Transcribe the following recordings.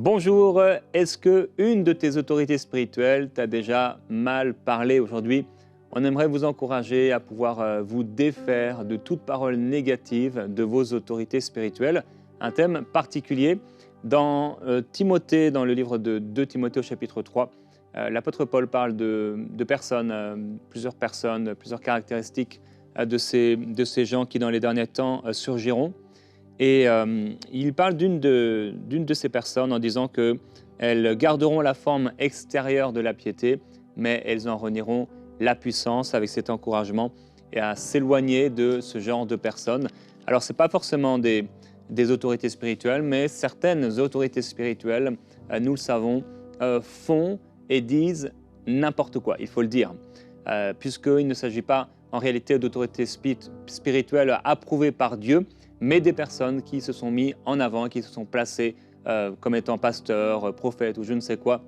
Bonjour, est-ce que une de tes autorités spirituelles t'a déjà mal parlé aujourd'hui? On aimerait vous encourager à pouvoir vous défaire de toute parole négative de vos autorités spirituelles. Un thème particulier dans Timothée, dans le livre de 2 Timothée au chapitre 3, l'apôtre Paul parle de personnes, plusieurs caractéristiques de ces gens qui dans les derniers temps surgiront. Et il parle d'une de ces personnes en disant qu'elles garderont la forme extérieure de la piété, mais elles en renieront la puissance avec cet encouragement et à s'éloigner de ce genre de personnes. Alors, ce n'est pas forcément des autorités spirituelles, mais certaines autorités spirituelles, nous le savons, font et disent n'importe quoi, il faut le dire, puisqu'il ne s'agit pas en réalité d'autorités spirituelles approuvées par Dieu, mais des personnes qui se sont mis en avant, qui se sont placées comme étant pasteurs, prophètes ou je ne sais quoi,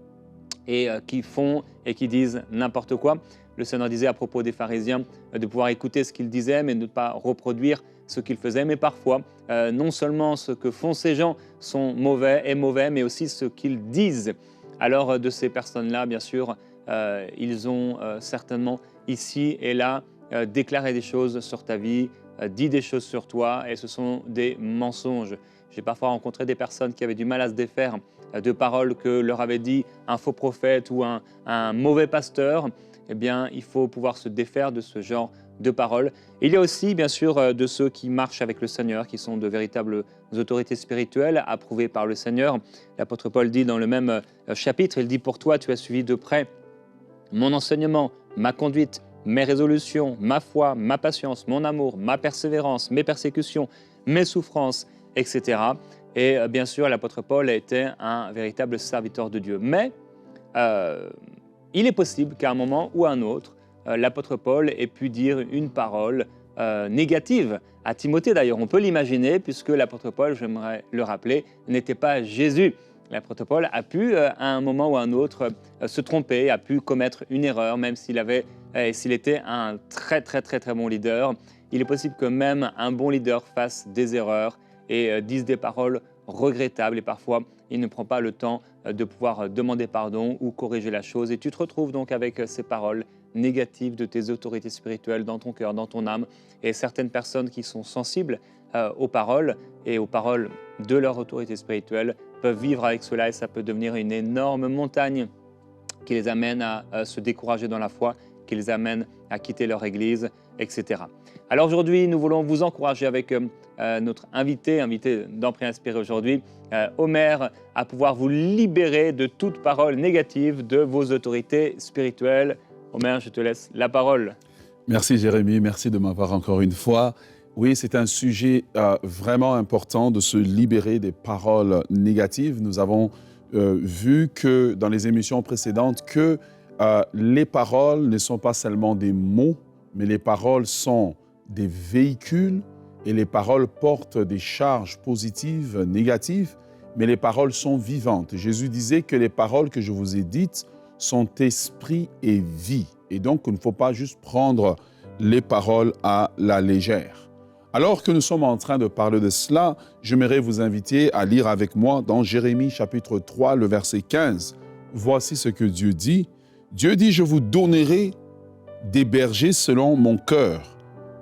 et qui font et qui disent n'importe quoi. Le Seigneur disait à propos des pharisiens de pouvoir écouter ce qu'ils disaient, mais de ne pas reproduire ce qu'ils faisaient. Mais parfois, non seulement ce que font ces gens sont mauvais, mais aussi ce qu'ils disent. Alors de ces personnes-là, bien sûr, ils ont certainement ici et là déclaré des choses sur ta vie, dit des choses sur toi, et ce sont des mensonges. J'ai parfois rencontré des personnes qui avaient du mal à se défaire de paroles que leur avait dit un faux prophète ou un mauvais pasteur. Eh bien, il faut pouvoir se défaire de ce genre de paroles. Il y a aussi, bien sûr, de ceux qui marchent avec le Seigneur, qui sont de véritables autorités spirituelles, approuvées par le Seigneur. L'apôtre Paul dit dans le même chapitre, il dit « Pour toi, tu as suivi de près mon enseignement, ma conduite, mes résolutions, ma foi, ma patience, mon amour, ma persévérance, mes persécutions, mes souffrances, etc. » Et bien sûr, l'apôtre Paul était un véritable serviteur de Dieu. Mais il est possible qu'à un moment ou à un autre, l'apôtre Paul ait pu dire une parole négative à Timothée. D'ailleurs, on peut l'imaginer, puisque l'apôtre Paul, j'aimerais le rappeler, n'était pas Jésus. L'apôtre Paul a pu, à un moment ou à un autre, se tromper, a pu commettre une erreur, même s'il était un très bon leader. Il est possible que même un bon leader fasse des erreurs et dise des paroles regrettables. Et parfois, il ne prend pas le temps de pouvoir demander pardon ou corriger la chose. Et tu te retrouves donc avec ces paroles négatives de tes autorités spirituelles dans ton cœur, dans ton âme. Et certaines personnes qui sont sensibles aux paroles et aux paroles de leur autorité spirituelle peuvent vivre avec cela, et ça peut devenir une énorme montagne qui les amène à se décourager dans la foi, qui les amène à quitter leur église, etc. Alors aujourd'hui, nous voulons vous encourager avec notre invité dans Prière Inspirée aujourd'hui, Omer, à pouvoir vous libérer de toute parole négative de vos autorités spirituelles. Omer, je te laisse la parole. Merci Jérémy, merci de m'avoir encore une fois. Oui, c'est un sujet vraiment important de se libérer des paroles négatives. Nous avons vu que dans les émissions précédentes que les paroles ne sont pas seulement des mots, mais les paroles sont des véhicules et les paroles portent des charges positives, négatives, mais les paroles sont vivantes. Jésus disait que les paroles que je vous ai dites sont esprit et vie. Et donc, il ne faut pas juste prendre les paroles à la légère. Alors que nous sommes en train de parler de cela, j'aimerais vous inviter à lire avec moi dans Jérémie chapitre 3, le verset 15. Voici ce que Dieu dit. Dieu dit, « Je vous donnerai des bergers selon mon cœur,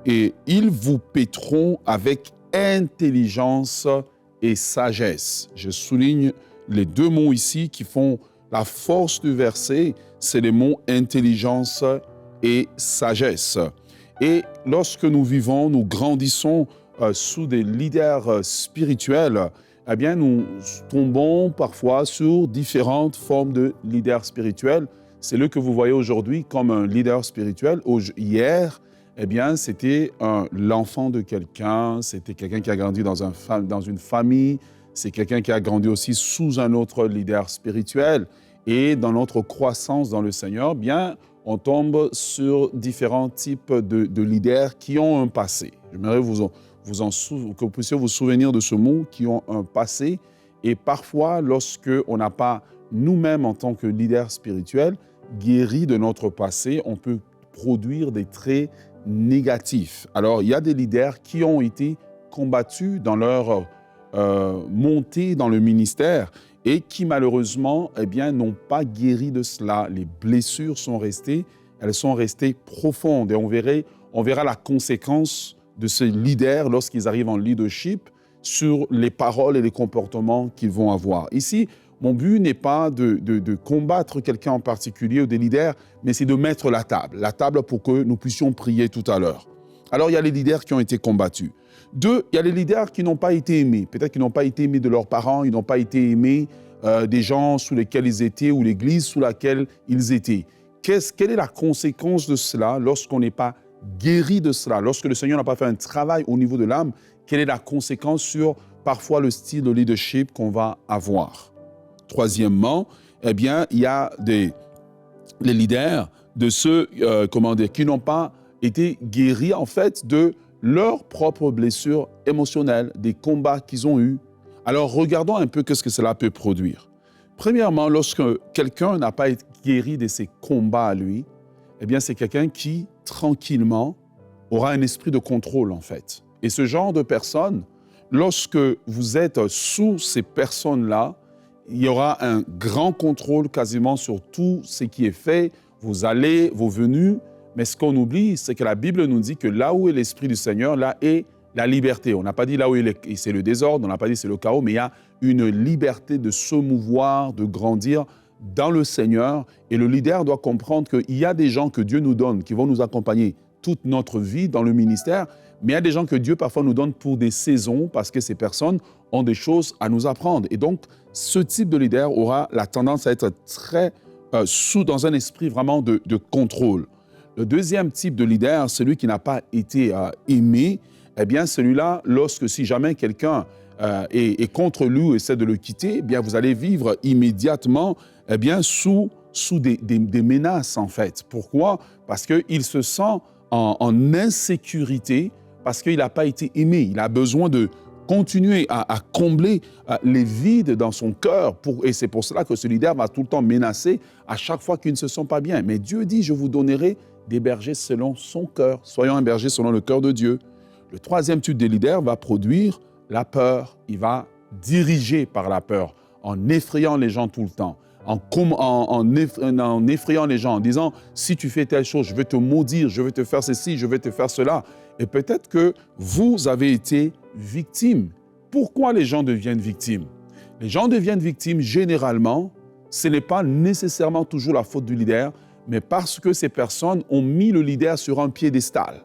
et ils vous paîtront avec intelligence et sagesse. » Je souligne les deux mots ici qui font la force du verset, c'est les mots intelligence et sagesse. Et lorsque nous vivons, nous grandissons sous des leaders spirituels, eh bien, nous tombons parfois sur différentes formes de leaders spirituels. C'est le que vous voyez aujourd'hui comme un leader spirituel. Hier, eh bien, c'était l'enfant de quelqu'un, c'était quelqu'un qui a grandi dans une famille, c'est quelqu'un qui a grandi aussi sous un autre leader spirituel. Et dans notre croissance dans le Seigneur, bien, on tombe sur différents types de leaders qui ont un passé. J'aimerais que vous puissiez vous souvenir de ce mot, qui ont un passé. Et parfois, lorsque on n'a pas nous-mêmes, en tant que leader spirituel, guéri de notre passé, on peut produire des traits négatifs. Alors, il y a des leaders qui ont été combattus dans leur montée dans le ministère. et qui malheureusement n'ont pas guéri de cela. Les blessures sont restées, elles sont restées profondes et on verra la conséquence de ces leaders lorsqu'ils arrivent en leadership sur les paroles et les comportements qu'ils vont avoir. Ici, mon but n'est pas de combattre quelqu'un en particulier ou des leaders, mais c'est de mettre la table pour que nous puissions prier tout à l'heure. Alors, il y a les leaders qui ont été combattus. 2, il y a les leaders qui n'ont pas été aimés. Peut-être qu'ils n'ont pas été aimés de leurs parents, ils n'ont pas été aimés des gens sous lesquels ils étaient ou l'église sous laquelle ils étaient. Quelle est la conséquence de cela lorsqu'on n'est pas guéri de cela? Lorsque le Seigneur n'a pas fait un travail au niveau de l'âme, quelle est la conséquence sur parfois le style de leadership qu'on va avoir? Troisièmement, il y a les leaders de ceux qui n'ont pas été guéris en fait de leurs propres blessures émotionnelles, des combats qu'ils ont eus. Alors regardons un peu ce que cela peut produire. Premièrement, lorsque quelqu'un n'a pas été guéri de ses combats à lui, c'est quelqu'un qui, tranquillement, aura un esprit de contrôle en fait. Et ce genre de personne, lorsque vous êtes sous ces personnes-là, il y aura un grand contrôle quasiment sur tout ce qui est fait, vos allées, vos venues. Mais ce qu'on oublie, c'est que la Bible nous dit que là où est l'Esprit du Seigneur, là est la liberté. On n'a pas dit là où c'est le désordre, on n'a pas dit c'est le chaos, mais il y a une liberté de se mouvoir, de grandir dans le Seigneur. Et le leader doit comprendre qu'il y a des gens que Dieu nous donne, qui vont nous accompagner toute notre vie dans le ministère, mais il y a des gens que Dieu parfois nous donne pour des saisons, parce que ces personnes ont des choses à nous apprendre. Et donc, ce type de leader aura la tendance à être très dans un esprit vraiment de contrôle. Le deuxième type de leader, celui qui n'a pas été aimé, celui-là, si jamais quelqu'un est contre lui ou essaie de le quitter, vous allez vivre immédiatement sous des menaces en fait. Pourquoi? Parce qu'il se sent en insécurité, parce qu'il n'a pas été aimé. Il a besoin de continuer à combler les vides dans son cœur. Et c'est pour cela que ce leader va tout le temps menacer à chaque fois qu'il ne se sent pas bien. Mais Dieu dit, je vous donnerai des bergers selon son cœur. Soyons un berger selon le cœur de Dieu. Le troisième type de leader va produire la peur. Il va diriger par la peur, en effrayant les gens tout le temps, en effrayant les gens, en disant « si tu fais telle chose, je vais te maudire, je vais te faire ceci, je vais te faire cela ». Et peut-être que vous avez été victime. Pourquoi les gens deviennent victimes? Les gens deviennent victimes généralement, ce n'est pas nécessairement toujours la faute du leader, mais parce que ces personnes ont mis le leader sur un piédestal.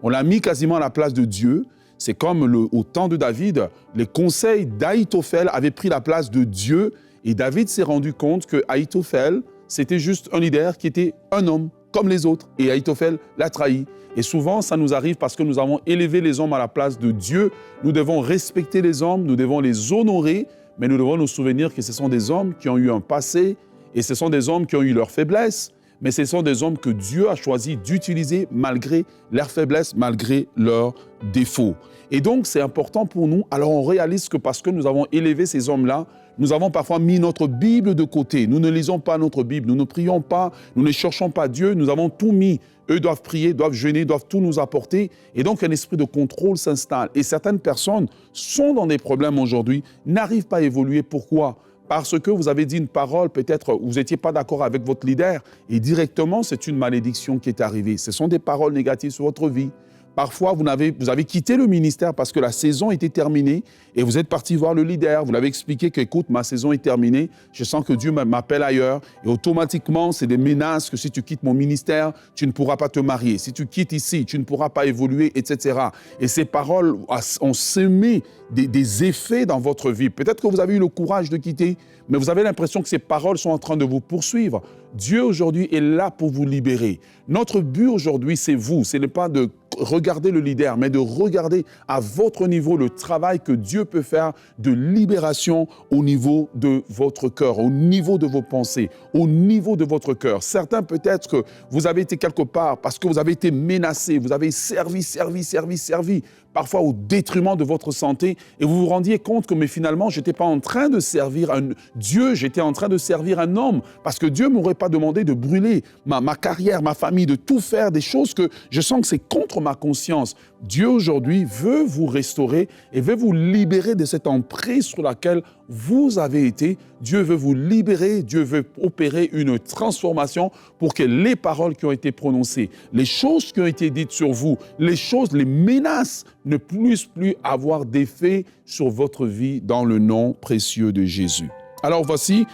On l'a mis quasiment à la place de Dieu. C'est comme au temps de David, les conseils d'Ahitophel avaient pris la place de Dieu et David s'est rendu compte que Ahitophel, c'était juste un leader qui était un homme comme les autres et Ahitophel l'a trahi. Et souvent, ça nous arrive parce que nous avons élevé les hommes à la place de Dieu. Nous devons respecter les hommes, nous devons les honorer, mais nous devons nous souvenir que ce sont des hommes qui ont eu un passé et ce sont des hommes qui ont eu leurs faiblesses, mais ce sont des hommes que Dieu a choisi d'utiliser malgré leurs faiblesses, malgré leurs défauts. Et donc, c'est important pour nous. Alors, on réalise que parce que nous avons élevé ces hommes-là, nous avons parfois mis notre Bible de côté. Nous ne lisons pas notre Bible, nous ne prions pas, nous ne cherchons pas Dieu, nous avons tout mis. Eux doivent prier, doivent jeûner, doivent tout nous apporter. Et donc, un esprit de contrôle s'installe. Et certaines personnes sont dans des problèmes aujourd'hui, n'arrivent pas à évoluer. Pourquoi? Parce que vous avez dit une parole, peut-être vous n'étiez pas d'accord avec votre leader et directement, c'est une malédiction qui est arrivée. Ce sont des paroles négatives sur votre vie. Parfois, vous avez quitté le ministère parce que la saison était terminée et vous êtes parti voir le leader. Vous l'avez expliqué que, écoute, ma saison est terminée, je sens que Dieu m'appelle ailleurs. Et automatiquement, c'est des menaces que si tu quittes mon ministère, tu ne pourras pas te marier. Si tu quittes ici, tu ne pourras pas évoluer, etc. Et ces paroles ont semé des effets dans votre vie. Peut-être que vous avez eu le courage de quitter, mais vous avez l'impression que ces paroles sont en train de vous poursuivre. Dieu aujourd'hui est là pour vous libérer. Notre but aujourd'hui, c'est vous. Ce n'est pas de regarder le leader, mais de regarder à votre niveau le travail que Dieu peut faire de libération au niveau de votre cœur, au niveau de vos pensées, au niveau de votre cœur. Certains, peut-être que vous avez été quelque part parce que vous avez été menacés, vous avez servi, parfois au détriment de votre santé, et vous vous rendiez compte que mais finalement, je n'étais pas en train de servir un Dieu, j'étais en train de servir un homme, parce que Dieu m'aurait pas demandé de brûler ma carrière, ma famille, de tout faire, des choses que je sens que c'est contre ma conscience. Dieu aujourd'hui veut vous restaurer et veut vous libérer de cette emprise sur laquelle vous avez été. Dieu veut vous libérer, Dieu veut opérer une transformation pour que les paroles qui ont été prononcées, les choses qui ont été dites sur vous, les choses, les menaces ne puissent plus avoir d'effet sur votre vie dans le nom précieux de Jésus. Alors voici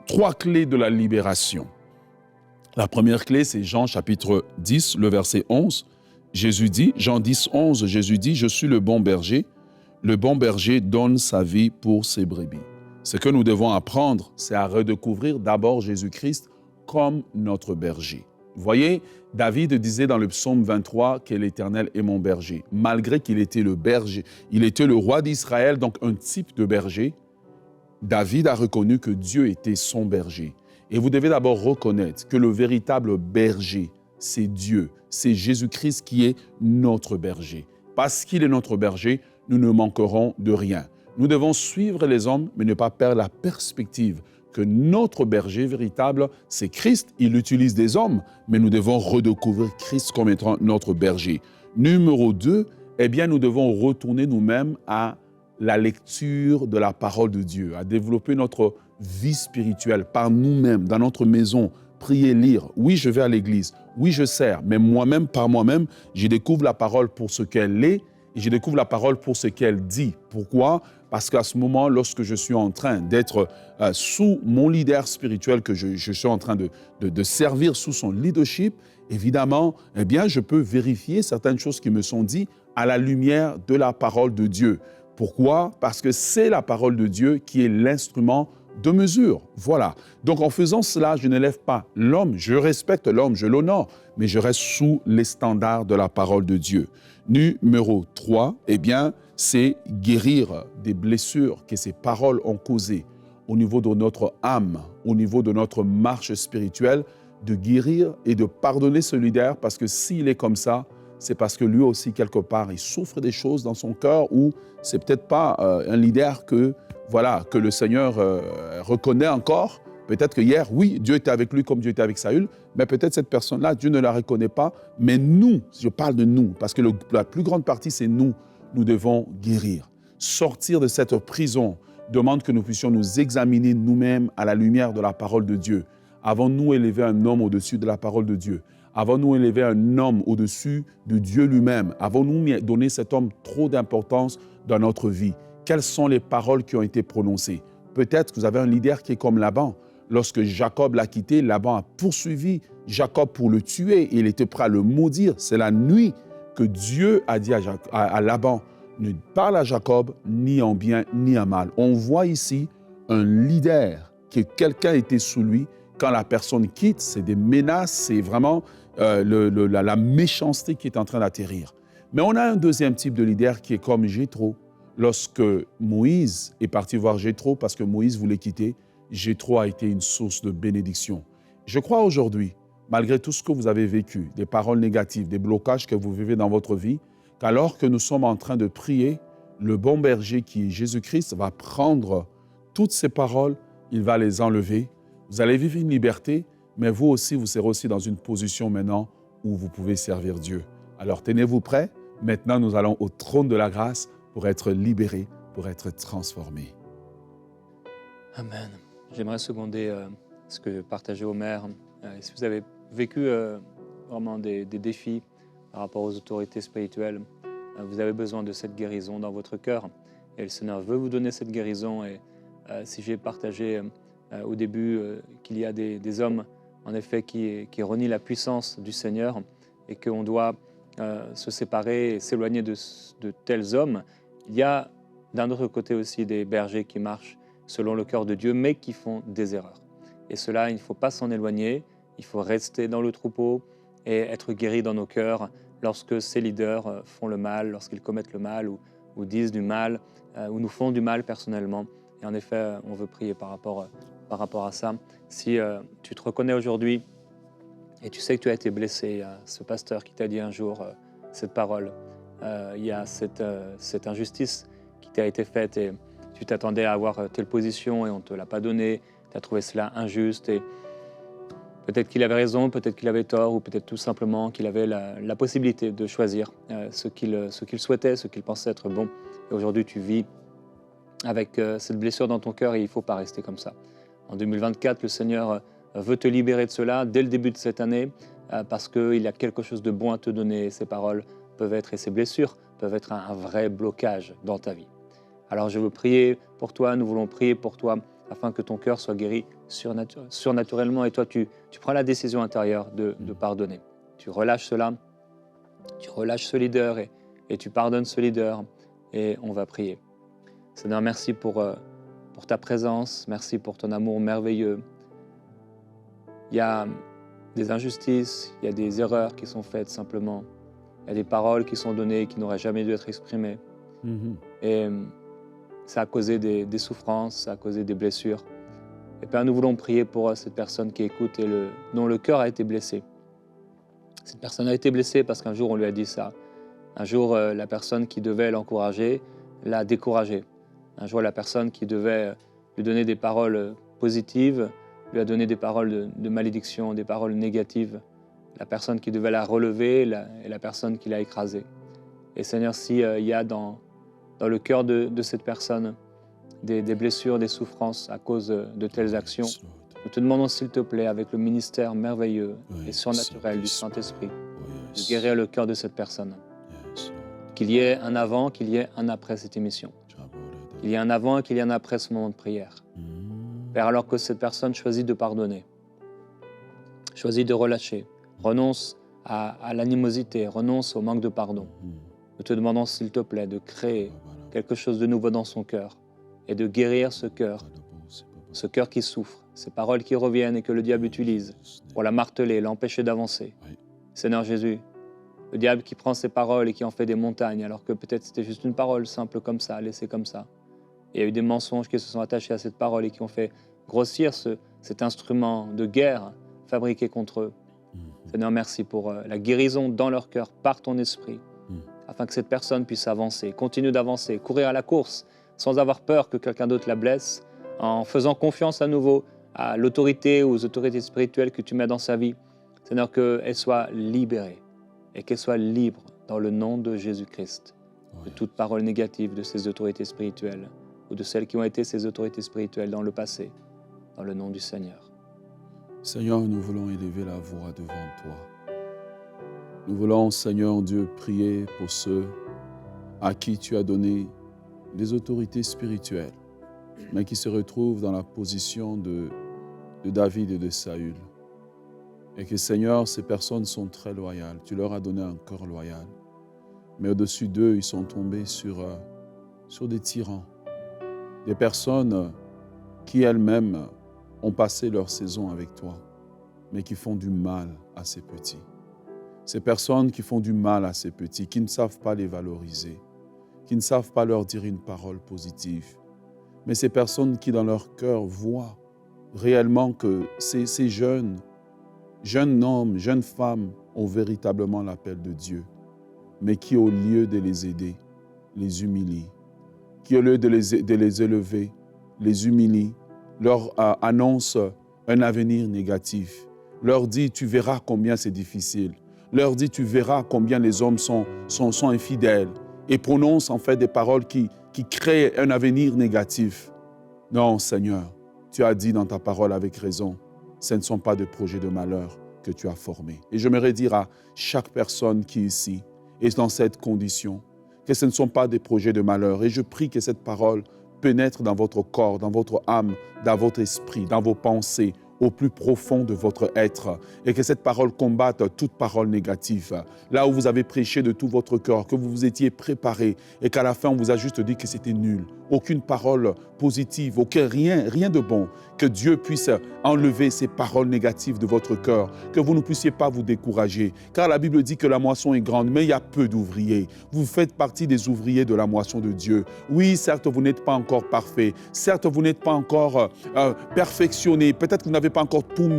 3 clés de la libération. La première clé, c'est Jean chapitre 10, le verset 11. Jésus dit, Jean 10, 11, Jésus dit, « Je suis le bon berger. Le bon berger donne sa vie pour ses brebis. » Ce que nous devons apprendre, c'est à redécouvrir d'abord Jésus-Christ comme notre berger. Vous voyez, David disait dans le psaume 23 que l'Éternel est mon berger. Malgré qu'il était le berger, il était le roi d'Israël, donc un type de berger, David a reconnu que Dieu était son berger. Et vous devez d'abord reconnaître que le véritable berger, c'est Dieu, c'est Jésus-Christ qui est notre berger. Parce qu'il est notre berger, nous ne manquerons de rien. Nous devons suivre les hommes, mais ne pas perdre la perspective que notre berger véritable, c'est Christ. Il utilise des hommes, mais nous devons redécouvrir Christ comme étant notre berger. Numéro 2, eh bien, nous devons retourner nous-mêmes à la lecture de la parole de Dieu, à développer notre vie spirituelle par nous-mêmes, dans notre maison, prier, lire. Oui, je vais à l'église, oui, je sers, mais moi-même, par moi-même, je découvre la parole pour ce qu'elle est et je découvre la parole pour ce qu'elle dit. Pourquoi? Parce qu'à ce moment, lorsque je suis en train d'être sous mon leader spirituel, que je suis en train de servir sous son leadership, évidemment, eh bien, je peux vérifier certaines choses qui me sont dites à la lumière de la parole de Dieu. Pourquoi? Parce que c'est la parole de Dieu qui est l'instrument de mesure. Voilà. Donc, en faisant cela, je n'élève pas l'homme, je respecte l'homme, je l'honore, mais je reste sous les standards de la parole de Dieu. Numéro 3, eh bien, c'est guérir des blessures que ces paroles ont causées au niveau de notre âme, au niveau de notre marche spirituelle, de guérir et de pardonner ce leader, parce que s'il est comme ça, c'est parce que lui aussi, quelque part, il souffre des choses dans son cœur ou c'est peut-être pas un leader que le Seigneur reconnaît encore. Peut-être que hier, oui, Dieu était avec lui comme Dieu était avec Saül, mais peut-être cette personne-là, Dieu ne la reconnaît pas. Mais nous, je parle de nous, parce que la plus grande partie, c'est nous. Nous devons guérir. Sortir de cette prison demande que nous puissions nous examiner nous-mêmes à la lumière de la parole de Dieu. Avons-nous élevé un homme au-dessus de la parole de Dieu? Avons-nous élevé un homme au-dessus de Dieu lui-même? Avons-nous donné cet homme trop d'importance dans notre vie? Quelles sont les paroles qui ont été prononcées? Peut-être que vous avez un leader qui est comme Laban. Lorsque Jacob l'a quitté, Laban a poursuivi Jacob pour le tuer. Il était prêt à le maudire. C'est la nuit que Dieu a dit à Laban, ne parle à Jacob ni en bien ni en mal. On voit ici un leader, que quelqu'un était sous lui. Quand la personne quitte, c'est des menaces, c'est vraiment la méchanceté qui est en train d'atterrir. Mais on a un deuxième type de leader qui est comme Jéthro. Lorsque Moïse est parti voir Jéthro parce que Moïse voulait quitter, Jéthro a été une source de bénédiction. Je crois aujourd'hui, malgré tout ce que vous avez vécu, des paroles négatives, des blocages que vous vivez dans votre vie, qu'alors que nous sommes en train de prier, le bon berger qui est Jésus-Christ va prendre toutes ces paroles, il va les enlever. Vous allez vivre une liberté, mais vous aussi, vous serez aussi dans une position maintenant où vous pouvez servir Dieu. Alors tenez-vous prêts. Maintenant, nous allons au trône de la grâce pour être libérés, pour être transformés. Amen. J'aimerais seconder ce que partageait Omer. Si vous avez vécu vraiment des défis par rapport aux autorités spirituelles, vous avez besoin de cette guérison dans votre cœur. Et le Seigneur veut vous donner cette guérison. Et si j'ai partagé au début qu'il y a des hommes, en effet, qui renient la puissance du Seigneur et qu'on doit se séparer et s'éloigner de tels hommes, il y a d'un autre côté aussi des bergers qui marchent selon le cœur de Dieu, mais qui font des erreurs. Et cela, il ne faut pas s'en éloigner, il faut rester dans le troupeau et être guéri dans nos cœurs lorsque ces leaders font le mal, lorsqu'ils commettent le mal ou disent du mal, ou nous font du mal personnellement. Et en effet, on veut prier par rapport à ça. Si tu te reconnais aujourd'hui et tu sais que tu as été blessé, il y a ce pasteur qui t'a dit un jour cette parole, il y a cette injustice qui t'a été faite et tu t'attendais à avoir telle position et on ne te l'a pas donnée, tu as trouvé cela injuste et Peut-être qu'il avait raison, peut-être qu'il avait tort, ou peut-être tout simplement qu'il avait la possibilité de choisir ce qu'il souhaitait, ce qu'il pensait être bon. Et aujourd'hui, tu vis avec cette blessure dans ton cœur et il ne faut pas rester comme ça. En 2024, le Seigneur veut te libérer de cela dès le début de cette année parce qu'il y a quelque chose de bon à te donner. Et ces paroles peuvent être, et ces blessures peuvent être un vrai blocage dans ta vie. Alors je veux prier pour toi, nous voulons prier pour toi afin que ton cœur soit guéri surnaturellement. Et toi, tu prends la décision intérieure de pardonner. Tu relâches cela, tu relâches ce leader et tu pardonnes ce leader et on va prier. Seigneur, merci pour ta présence, merci pour ton amour merveilleux. Il y a des injustices, il y a des erreurs qui sont faites simplement. Il y a des paroles qui sont données qui n'auraient jamais dû être exprimées. Et ça a causé des souffrances, ça a causé des blessures. Et Père, nous voulons prier pour cette personne qui écoute et dont le cœur a été blessé. Cette personne a été blessée parce qu'un jour on lui a dit ça. Un jour, la personne qui devait l'encourager l'a découragé. Un jour, la personne qui devait lui donner des paroles positives lui a donné des paroles de malédiction, des paroles négatives. La personne qui devait la relever est la personne qui l'a écrasée. Et Seigneur, s'il y a dans le cœur de cette personne des blessures, des souffrances à cause de telles actions, nous te demandons s'il te plaît, avec le ministère merveilleux et surnaturel du Saint-Esprit, de guérir le cœur de cette personne. Qu'il y ait un avant, qu'il y ait un après cette émission. Qu'il y ait un avant et qu'il y ait un après ce moment de prière. Père, alors que cette personne choisit de pardonner, choisit de relâcher, renonce à l'animosité, renonce au manque de pardon, nous te demandons s'il te plaît de créer quelque chose de nouveau dans son cœur et de guérir ce cœur qui souffre, ces paroles qui reviennent et que le diable utilise pour la marteler, l'empêcher d'avancer. Seigneur Jésus, le diable qui prend ces paroles et qui en fait des montagnes, alors que peut-être c'était juste une parole simple comme ça, laissée comme ça. Il y a eu des mensonges qui se sont attachés à cette parole et qui ont fait grossir cet instrument de guerre fabriqué contre eux. Seigneur, merci pour la guérison dans leur cœur par ton esprit, afin que cette personne puisse avancer, continue d'avancer, courir à la course, sans avoir peur que quelqu'un d'autre la blesse, en faisant confiance à nouveau à l'autorité ou aux autorités spirituelles que tu mets dans sa vie. Seigneur, qu'elle soit libérée et qu'elle soit libre dans le nom de Jésus-Christ, de toute parole négative de ces autorités spirituelles ou de celles qui ont été ces autorités spirituelles dans le passé, dans le nom du Seigneur. Seigneur, nous voulons élever la voix devant toi. Nous voulons, Seigneur Dieu, prier pour ceux à qui tu as donné des autorités spirituelles, mais qui se retrouvent dans la position de David et de Saül. Et que, Seigneur, ces personnes sont très loyales. Tu leur as donné un cœur loyal. Mais au-dessus d'eux, ils sont tombés sur des tyrans. Des personnes qui elles-mêmes ont passé leur saison avec toi, mais qui font du mal à ces petits. Ces personnes qui font du mal à ces petits, qui ne savent pas les valoriser, qui ne savent pas leur dire une parole positive. Mais ces personnes qui, dans leur cœur, voient réellement que ces jeunes hommes, jeunes femmes ont véritablement l'appel de Dieu, mais qui, au lieu de les aider, les humilient, qui, au lieu de les élever, les humilie, leur annonce un avenir négatif, leur dit « tu verras combien c'est difficile », leur dit « tu verras combien les hommes sont infidèles » et prononce en fait des paroles qui créent un avenir négatif. Non, Seigneur, tu as dit dans ta parole avec raison, ce ne sont pas des projets de malheur que tu as formés. Et j'aimerais dire à chaque personne qui est ici est dans cette condition, que ce ne sont pas des projets de malheur. Et je prie que cette parole pénètre dans votre corps, dans votre âme, dans votre esprit, dans vos pensées, au plus profond de votre être, et que cette parole combatte toute parole négative. Là où vous avez prêché de tout votre cœur, que vous vous étiez préparé, et qu'à la fin on vous a juste dit que c'était nul. Aucune parole positive, rien de bon. Que Dieu puisse enlever ces paroles négatives de votre cœur, que vous ne puissiez pas vous décourager. Car la Bible dit que la moisson est grande, mais il y a peu d'ouvriers. Vous faites partie des ouvriers de la moisson de Dieu. Oui, certes, vous n'êtes pas encore parfait. Certes, vous n'êtes pas encore perfectionné. Peut-être que vous n'avez pas encore tout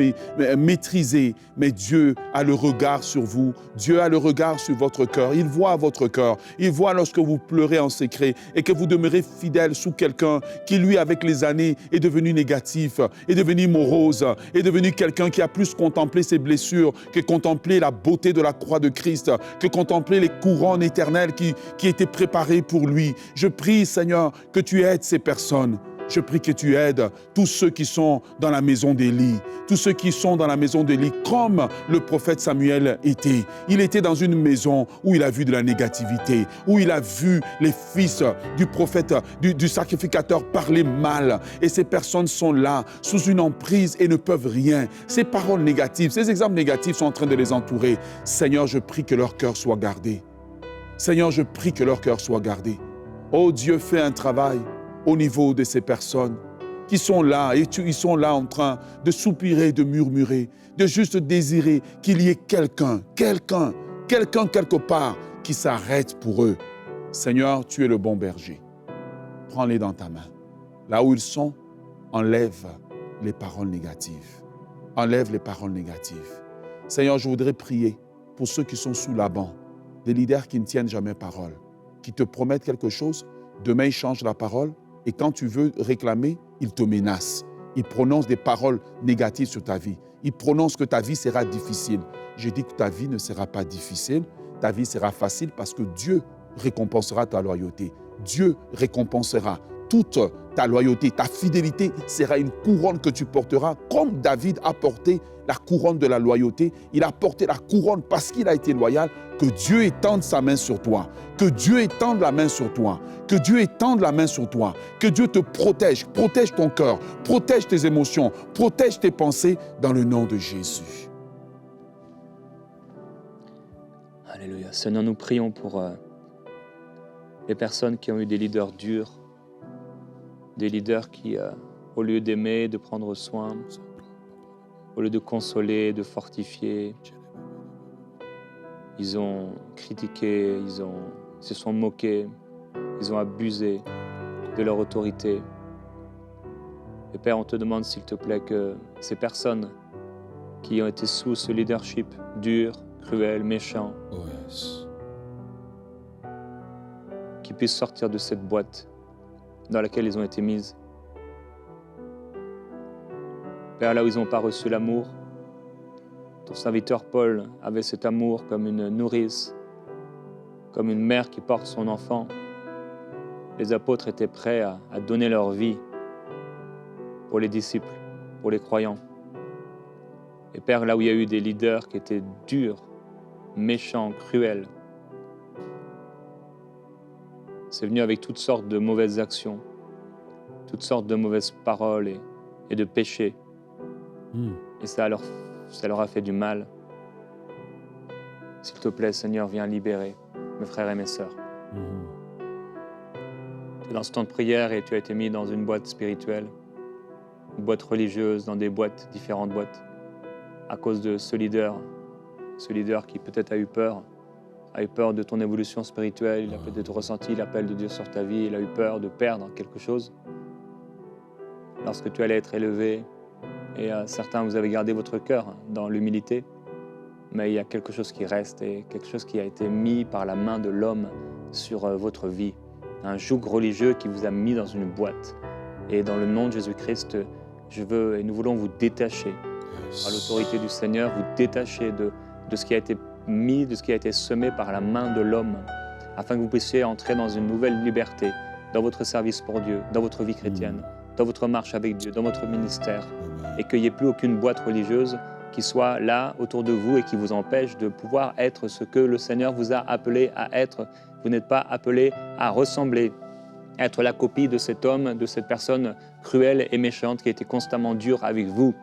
maîtrisé, mais Dieu a le regard sur vous. Dieu a le regard sur votre cœur. Il voit votre cœur. Il voit lorsque vous pleurez en secret et que vous demeurez fidèle fidèle sous quelqu'un qui, lui, avec les années, est devenu négatif, est devenu morose, est devenu quelqu'un qui a plus contemplé ses blessures que contemplé la beauté de la croix de Christ, que contempler les couronnes éternelles qui étaient préparées pour lui. Je prie, Seigneur, que tu aides ces personnes. Je prie que tu aides tous ceux qui sont dans la maison d'Élie, tous ceux qui sont dans la maison d'Élie, comme le prophète Samuel était. Il était dans une maison où il a vu de la négativité, où il a vu les fils du prophète, du sacrificateur parler mal. Et ces personnes sont là, sous une emprise et ne peuvent rien. Ces paroles négatives, ces exemples négatifs sont en train de les entourer. Seigneur, je prie que leur cœur soit gardé. Seigneur, je prie que leur cœur soit gardé. Oh Dieu, fais un travail au niveau de ces personnes qui sont là et ils sont là en train de soupirer, de murmurer, de juste désirer qu'il y ait quelqu'un quelque part qui s'arrête pour eux. Seigneur, tu es le bon berger. Prends-les dans ta main. Là où ils sont, enlève les paroles négatives. Enlève les paroles négatives. Seigneur, je voudrais prier pour ceux qui sont sous la banc, des leaders qui ne tiennent jamais parole, qui te promettent quelque chose, demain ils changent la parole, et quand tu veux réclamer, il te menace. Il prononce des paroles négatives sur ta vie. Il prononce que ta vie sera difficile. Je dis que ta vie ne sera pas difficile, ta vie sera facile parce que Dieu récompensera ta loyauté. Dieu récompensera toute ta loyauté. Ta fidélité sera une couronne que tu porteras comme David a porté la couronne de la loyauté. Il a porté la couronne parce qu'il a été loyal. Que Dieu étende sa main sur toi. Que Dieu étende la main sur toi. Que Dieu étende la main sur toi. Que Dieu te protège. Protège ton cœur. Protège tes émotions. Protège tes pensées dans le nom de Jésus. Alléluia. Seigneur, nous prions pour les personnes qui ont eu des leaders durs, des leaders qui, au lieu d'aimer, de prendre soin, au lieu de consoler, de fortifier, ils ont critiqué, ils se sont moqués, ils ont abusé de leur autorité. Et Père, on te demande s'il te plaît que ces personnes qui ont été sous ce leadership dur, cruel, méchant, qui puissent sortir de cette boîte dans laquelle ils ont été mises. Père, là où ils n'ont pas reçu l'amour, ton serviteur Paul avait cet amour comme une nourrice, comme une mère qui porte son enfant. Les apôtres étaient prêts à donner leur vie pour les disciples, pour les croyants. Et Père, là où il y a eu des leaders qui étaient durs, méchants, cruels, c'est venu avec toutes sortes de mauvaises actions, toutes sortes de mauvaises paroles et de péchés. Et ça leur a fait du mal. S'il te plaît, Seigneur, viens libérer mes frères et mes sœurs. Tu es dans ce temps de prière et tu as été mis dans une boîte spirituelle, une boîte religieuse, dans des boîtes, différentes boîtes, à cause de ce leader qui peut-être a eu peur de ton évolution spirituelle, il a peut-être ressenti l'appel de Dieu sur ta vie, il a eu peur de perdre quelque chose. Lorsque tu allais être élevé, et certains, vous avez gardé votre cœur dans l'humilité, mais il y a quelque chose qui reste et quelque chose qui a été mis par la main de l'homme sur votre vie. Un joug religieux qui vous a mis dans une boîte. Et dans le nom de Jésus-Christ, nous voulons vous détacher par l'autorité du Seigneur, vous détacher de ce qui a été mis, de ce qui a été semé par la main de l'homme, afin que vous puissiez entrer dans une nouvelle liberté, dans votre service pour Dieu, dans votre vie chrétienne, dans votre marche avec Dieu, dans votre ministère, et qu'il n'y ait plus aucune boîte religieuse qui soit là autour de vous et qui vous empêche de pouvoir être ce que le Seigneur vous a appelé à être. Vous n'êtes pas appelé à ressembler, à être la copie de cet homme, de cette personne cruelle et méchante qui était constamment dure avec vous.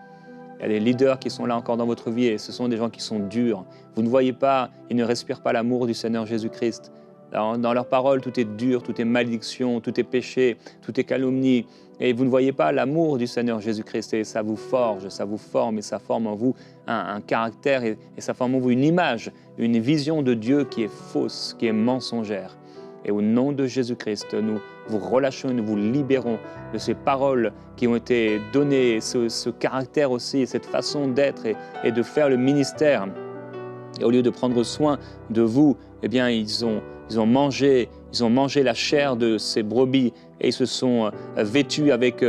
Il y a des leaders qui sont là encore dans votre vie et ce sont des gens qui sont durs. Vous ne voyez pas, ils ne respirent pas l'amour du Seigneur Jésus-Christ. Dans leurs paroles, tout est dur, tout est malédiction, tout est péché, tout est calomnie. Et vous ne voyez pas l'amour du Seigneur Jésus-Christ et ça vous forge, ça vous forme et ça forme en vous un caractère et ça forme en vous une image, une vision de Dieu qui est fausse, qui est mensongère. Et au nom de Jésus-Christ, nous vous relâchons, nous vous libérons de ces paroles qui ont été données, ce caractère aussi, cette façon d'être et de faire le ministère. Et au lieu de prendre soin de vous, eh bien, ils ont ils ont mangé la chair de ces brebis et ils se sont vêtus avec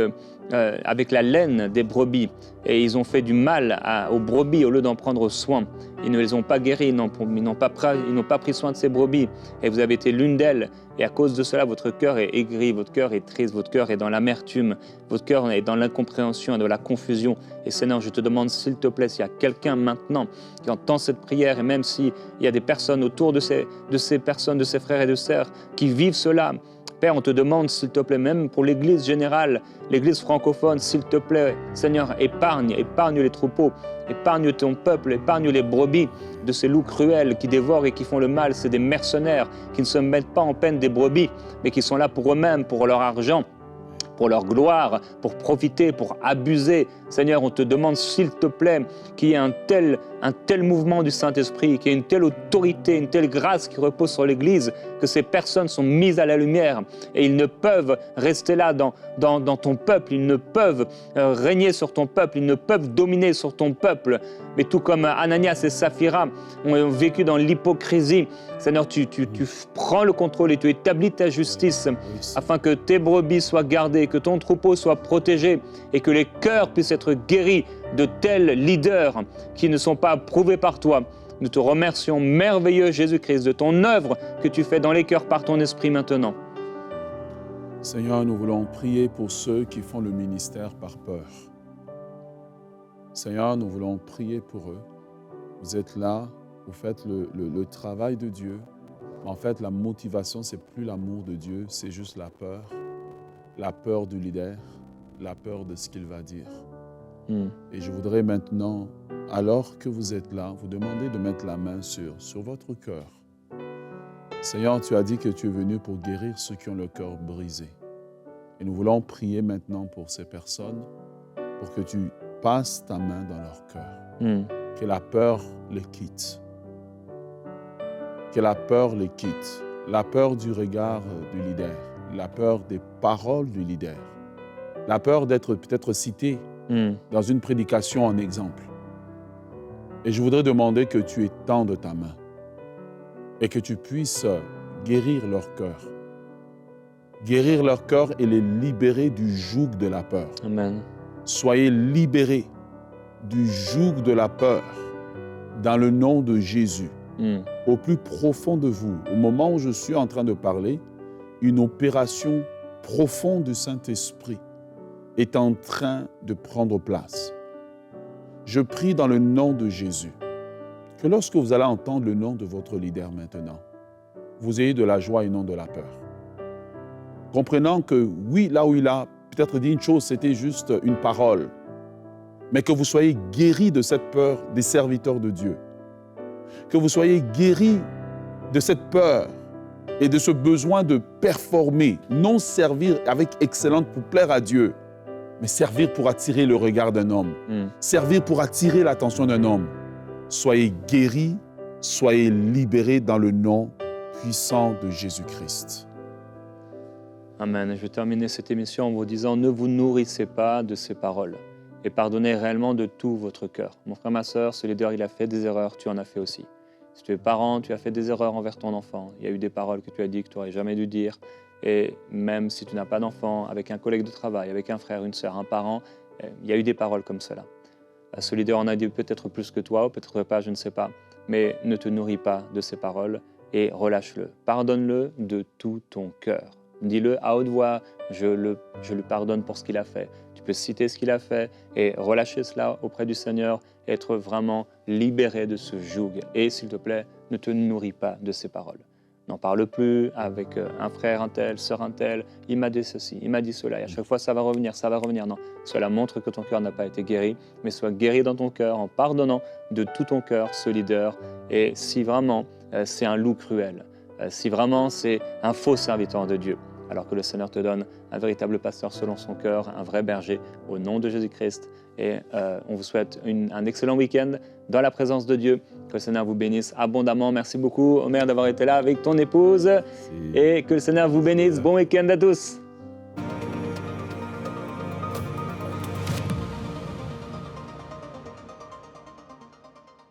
la laine des brebis et ils ont fait du mal aux brebis au lieu d'en prendre soin. Ils ne les ont pas guéris, ils n'ont pas pris soin de ces brebis et vous avez été l'une d'elles. Et à cause de cela, votre cœur est aigri, votre cœur est triste, votre cœur est dans l'amertume, votre cœur est dans l'incompréhension et dans la confusion. Et Seigneur, je te demande s'il te plaît, s'il y a quelqu'un maintenant qui entend cette prière et même s'il y a des personnes autour de ces personnes, de ces frères et de sœurs qui vivent cela, Père, on te demande, s'il te plaît, même pour l'Église générale, l'Église francophone, s'il te plaît, Seigneur, épargne les troupeaux, épargne ton peuple, épargne les brebis de ces loups cruels qui dévorent et qui font le mal. C'est des mercenaires qui ne se mettent pas en peine des brebis, mais qui sont là pour eux-mêmes, pour leur argent, pour leur gloire, pour profiter, pour abuser. Seigneur, on te demande, s'il te plaît, qu'il y ait un tel mouvement du Saint-Esprit, qu'il y ait une telle autorité, une telle grâce qui repose sur l'Église, que ces personnes sont mises à la lumière et ils ne peuvent rester là dans ton peuple, ils ne peuvent régner sur ton peuple, ils ne peuvent dominer sur ton peuple. Mais tout comme Ananias et Saphira ont vécu dans l'hypocrisie, Seigneur, tu prends le contrôle et tu établis ta justice afin que tes brebis soient gardées, que ton troupeau soit protégé et que les cœurs puissent être guéris de tels leaders qui ne sont pas approuvés par toi. Nous te remercions, merveilleux Jésus-Christ, de ton œuvre que tu fais dans les cœurs par ton esprit maintenant. Seigneur, nous voulons prier pour ceux qui font le ministère par peur. Seigneur, nous voulons prier pour eux. Vous êtes là, vous faites le travail de Dieu. En fait, la motivation, c'est plus l'amour de Dieu, c'est juste la peur du leader, la peur de ce qu'il va dire. Et je voudrais maintenant, alors que vous êtes là, vous demander de mettre la main sur votre cœur. Seigneur, tu as dit que tu es venu pour guérir ceux qui ont le cœur brisé. Et nous voulons prier maintenant pour ces personnes, pour que tu passes ta main dans leur cœur. Que la peur les quitte. Que la peur les quitte. La peur du regard du leader. La peur des paroles du leader. La peur d'être peut-être cité dans une prédication en exemple. Et je voudrais demander que tu étendes ta main et que tu puisses guérir leur cœur. Guérir leur cœur et les libérer du joug de la peur. Amen. Soyez libérés du joug de la peur dans le nom de Jésus. Au plus profond de vous, au moment où je suis en train de parler, une opération profonde du Saint-Esprit est en train de prendre place. Je prie dans le nom de Jésus que lorsque vous allez entendre le nom de votre leader maintenant, vous ayez de la joie et non de la peur. Comprenant que oui, là où il a peut-être dit une chose, c'était juste une parole, mais que vous soyez guéris de cette peur des serviteurs de Dieu. Que vous soyez guéris de cette peur et de ce besoin de performer, non servir avec excellence pour plaire à Dieu, mais servir pour attirer le regard d'un homme, servir pour attirer l'attention d'un homme. Soyez guéris, soyez libérés dans le nom puissant de Jésus-Christ. Amen. Je vais terminer cette émission en vous disant, ne vous nourrissez pas de ces paroles et pardonnez réellement de tout votre cœur. Mon frère, ma sœur, ce leader, il a fait des erreurs, tu en as fait aussi. Si tu es parent, tu as fait des erreurs envers ton enfant. Il y a eu des paroles que tu as dit que tu n'aurais jamais dû dire. Et même si tu n'as pas d'enfant, avec un collègue de travail, avec un frère, une sœur, un parent, il y a eu des paroles comme cela. Ce leader en a dit peut-être plus que toi, ou peut-être pas, je ne sais pas. Mais ne te nourris pas de ces paroles et relâche-le. Pardonne-le de tout ton cœur. Dis-le à haute voix, je lui pardonne pour ce qu'il a fait. Tu peux citer ce qu'il a fait et relâcher cela auprès du Seigneur, et être vraiment libéré de ce joug. Et s'il te plaît, ne te nourris pas de ces paroles. N'en parle plus avec un frère un tel, sœur un tel, il m'a dit ceci, il m'a dit cela, et à chaque fois ça va revenir. Non, cela montre que ton cœur n'a pas été guéri, mais sois guéri dans ton cœur en pardonnant de tout ton cœur ce leader. Et si vraiment c'est un loup cruel, si vraiment c'est un faux serviteur de Dieu, alors que le Seigneur te donne un véritable pasteur selon son cœur, un vrai berger, au nom de Jésus-Christ. Et on vous souhaite un excellent week-end dans la présence de Dieu. Que le Seigneur vous bénisse abondamment. Merci beaucoup, Omer, d'avoir été là avec ton épouse. Et que le Seigneur vous bénisse. Bon week-end à tous.